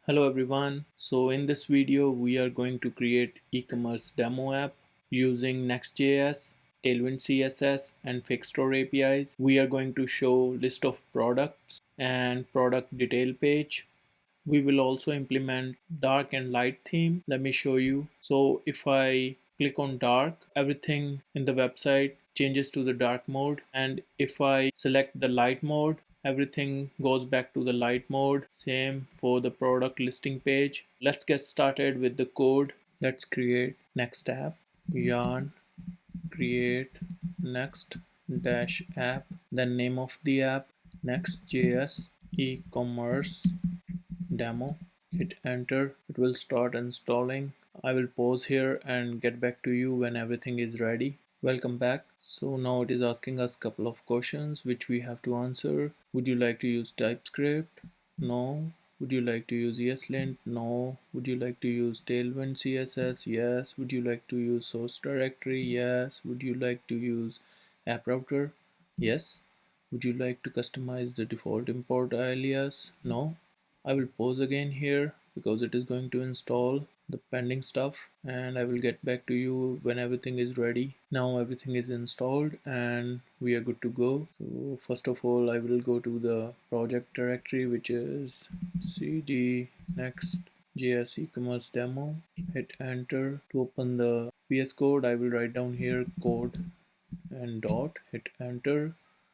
Hello everyone. So in this video we are going to create e-commerce demo app using Next.js, Tailwind CSS and Fixstore APIs. We are going to show list of products and product detail page. We will also implement dark and light theme. Let me show you. So if I click on dark, everything in the website changes to the dark mode, and if I select the light mode, everything goes back to the light mode. Same for the product listing page. Let's get started with the code. Let's create next app. Yarn create next dash app, then name of the app Next.js e-commerce demo. Hit enter. It will start installing. I will pause here and get back to you when everything is ready. Welcome back. So now it is asking us a couple of questions which we have to answer. Would you like to use TypeScript? No. Would you like to use ESLint? No. Would you like to use Tailwind CSS? Yes. Would you like to use source directory? Yes. Would you like to use app router? Yes. Would you like to customize the default import alias? No. I will pause again here because it is going to install the pending stuff, and I will get back to you when everything is ready. Now everything is installed and we are good to go. So first of all, I will go to the project directory, which is cd next.js e-commerce demo. Hit enter. To open the VS Code, I will write down here code and dot. Hit enter.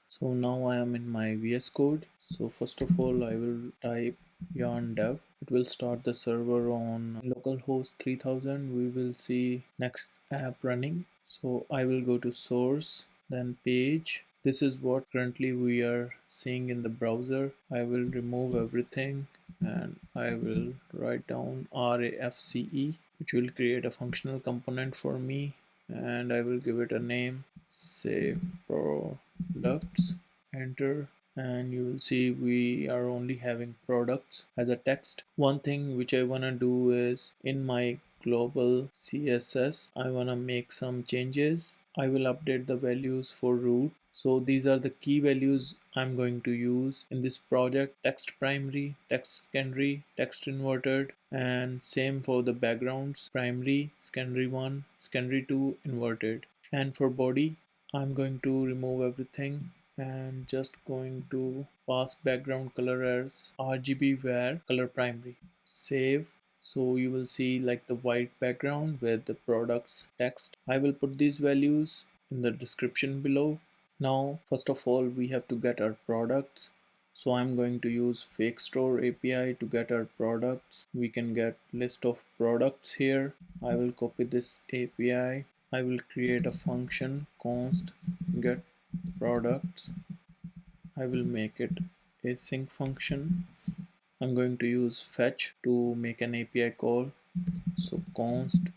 So now I am in my VS Code. So first of all, I will type yarn dev. It will start the server on localhost 3000. We will see next app running. So I will go to source, then page. This is what currently we are seeing in the browser. I will remove everything and I will write down RAFCE, which will create a functional component for me, and I will give it a name, say products. Enter, and you will see we are only having products as a text. One thing which I want to do is in my global CSS I want to make some changes. I will update the values for root. So these are the key values I'm going to use in this project: text primary, text secondary, text inverted, and same for the backgrounds: primary, secondary 1, secondary 2, inverted. And for body, I'm going to remove everything and just going to pass background color as RGB where color primary. Save. So you will see like the white background with the products text. I will put these values in the description below. Now first of all, we have to get our products. So I'm going to use Fixstore API to get our products. We can get list of products here. I will copy this API. I will create a function const get products. I will make it async function. I'm going to use fetch to make an API call. So const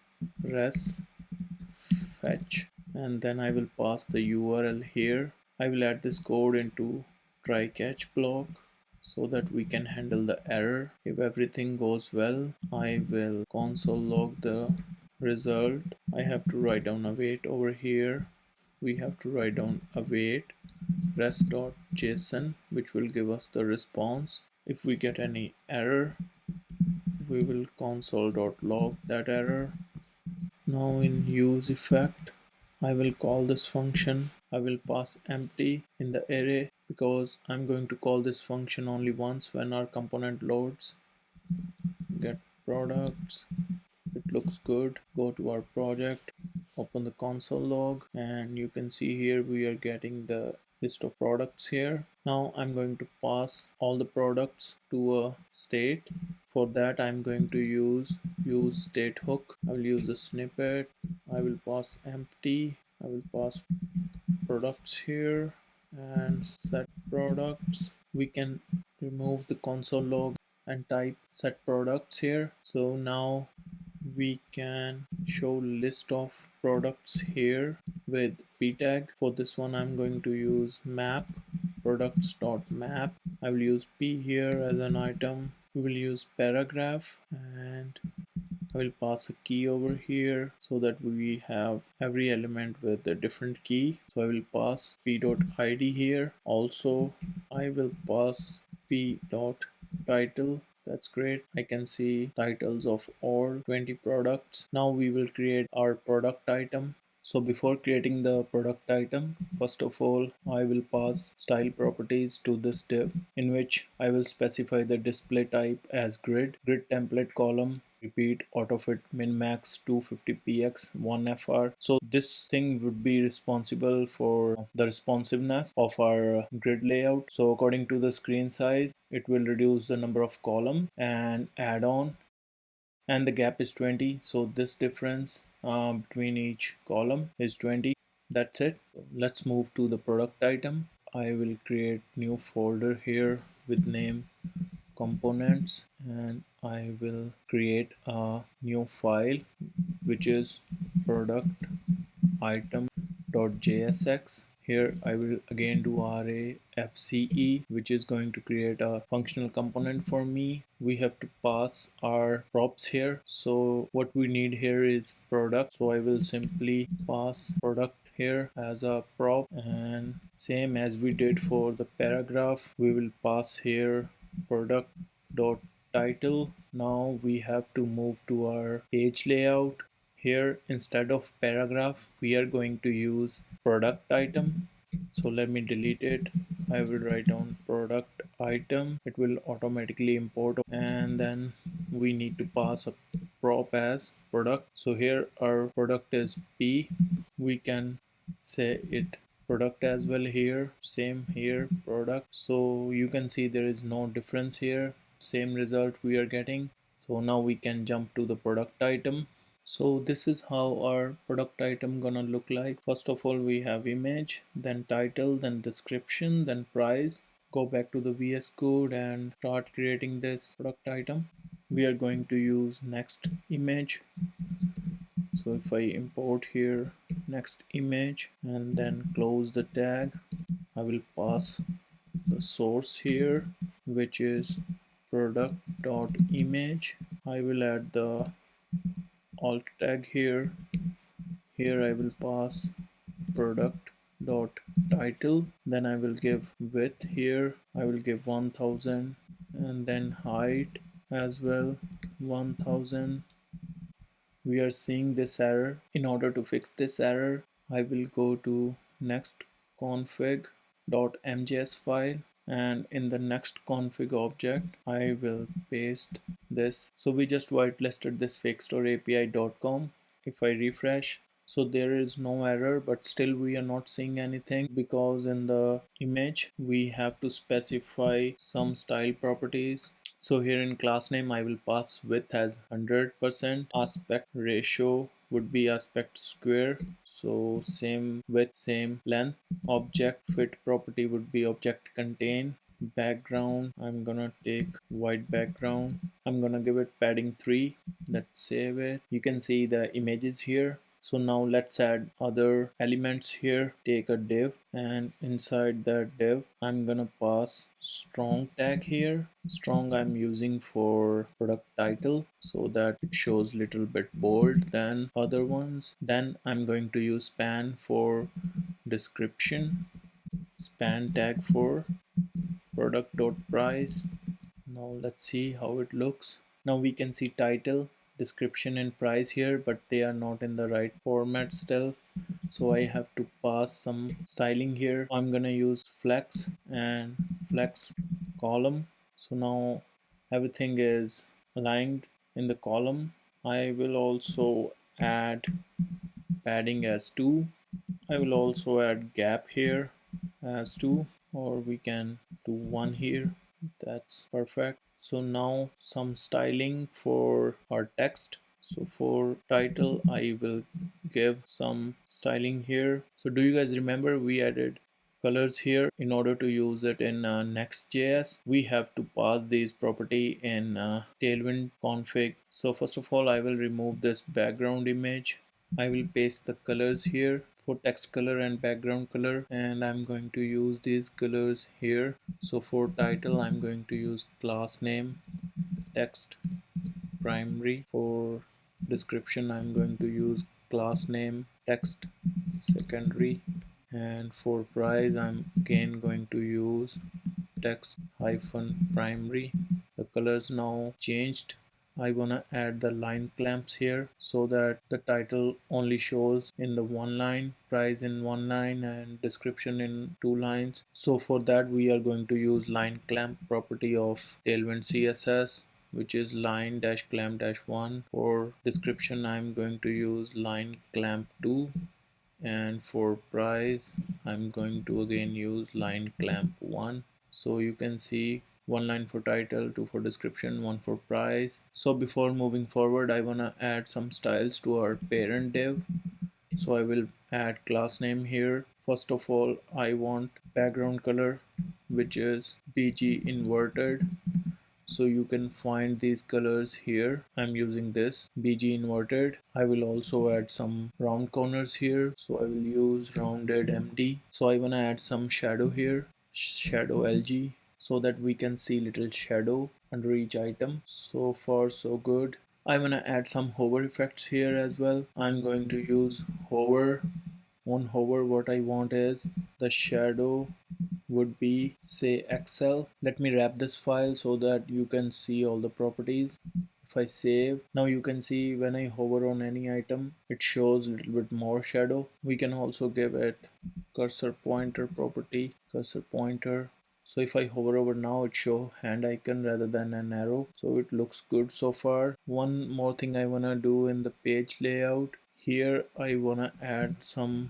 res fetch, and then I will pass the URL here. I will add this code into try catch block so that we can handle the error. If everything goes well, I will console log the result. I have to write down await over here. We have to write down await res.json, which will give us the response. If we get any error, we will console.log that error. Now in use effect, I will call this function. I will pass empty in the array because I'm going to call this function only once when our component loads. Get products. It looks good. Go to our project, open the console log, and you can see here we are getting the list of products here. Now I'm going to pass all the products to a state. For that I'm going to use state hook. I will use the snippet. I will pass empty. I will pass products here and set products. We can remove the console log and type set products here. So now we can show list of products here with p tag. For this one I'm going to use map products.map. I will use p here as an item. We will use paragraph, and I will pass a key over here so that we have every element with a different key. So I will pass p.id here. Also I will pass p.title. That's great. I can see titles of all 20 products. Now we will create our product item. So before creating the product item, first of all, I will pass style properties to this div, in which I will specify the display type as grid template column, repeat autofit min max 250px 1fr. So this thing would be responsible for the responsiveness of our grid layout. So according to the screen size, it will reduce the number of columns and add on, and the gap is 20, so this difference between each column is 20. That's it. Let's move to the product item. I will create new folder here with name components, and I will create a new file which is product item.jsx. Here I will again do RAFCE, which is going to create a functional component for me. We have to pass our props here. So what we need here is product. So I will simply pass product here as a prop, and same as we did for the paragraph, we will pass here product dot title. Now we have to move to our page layout. Here, instead of paragraph, we are going to use product item. So let me delete it. I will write down product item. It will automatically import, and then we need to pass a prop as product. So here our product is P. We can say it product as well here. Same here, product. So you can see there is no difference here. Same result we are getting. So now we can jump to the product item. So this is how our product item gonna look like. First of all, we have image, then title, then description, then price. Go back to the VS Code and start creating this product item. We are going to use next image. So if I import here next image and then close the tag, I will pass the source here, which is product.image. I will add the alt tag here. Here I will pass product dot title, then I will give width here, I will give 1000, and then height as well 1000. We are seeing this error. In order to fix this error, I will go to next config.mjs file, and in the next config object I will paste this. So we just whitelisted this fakestore-api.com. If I refresh, so there is no error, but still we are not seeing anything because in the image we have to specify some style properties. So here in class name I will pass width as 100%, aspect ratio would be aspect square, so same width same length. Object fit property would be object contain. Background, I'm gonna take white background. I'm gonna give it padding 3. Let's save it. You can see the images here. So now let's add other elements here. Take a div, and inside that div I'm gonna pass strong tag here. Strong I'm using for product title so that it shows little bit bold than other ones. Then I'm going to use span for description, span tag for product.price. Now let's see how it looks. Now we can see title, description and price here, but they are not in the right format still. So I have to pass some styling here. I'm gonna use flex and flex column. So now everything is aligned in the column. I will also add padding as 2. I will also add gap here as 2, or we can do 1 here. That's perfect. So now some styling for our text. So for title I will give some styling here. So do you guys remember we added colors here? In order to use it in Next.js, we have to pass these property in Tailwind config. So first of all I will remove this background image. I will paste the colors here for text color and background color, and I'm going to use these colors here. So for title I'm going to use class name text primary. For description I'm going to use class name text secondary, and for price I'm again going to use text hyphen primary. The colors now changed. I wanna add the line clamps here so that the title only shows in the one line, price in one line, and description in two lines. So for that we are going to use line clamp property of Tailwind CSS, which is line dash clamp dash 1. For description I'm going to use line clamp 2, and for price I'm going to again use line clamp 1. So you can see one line for title, two for description, one for price. So before moving forward I wanna add some styles to our parent div. So I will add class name here. First of all I want background color, which is BG inverted. So you can find these colors here. I'm using this BG inverted. I will also add some round corners here, so I will use rounded MD. So I want to add some shadow here, shadow LG, so that we can see little shadow under each item. So far so good. I want to add some hover effects here as well. I'm going to use hover. On hover, what I want is the shadow would be say Excel. Let me wrap this file so that you can see all the properties. If I save, now you can see when I hover on any item it shows a little bit more shadow. We can also give it cursor pointer property, cursor pointer. So if I hover over now it show hand icon rather than an arrow, so it looks good so far. One more thing I wanna do in the page layout, here I wanna add some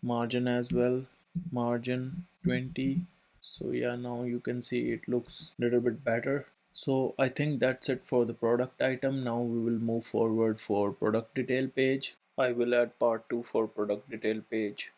margin as well, margin 20. So yeah, now you can see it looks a little bit better. So I think that's it for the product item. Now we will move forward for product detail page. I will add part 2 for product detail page.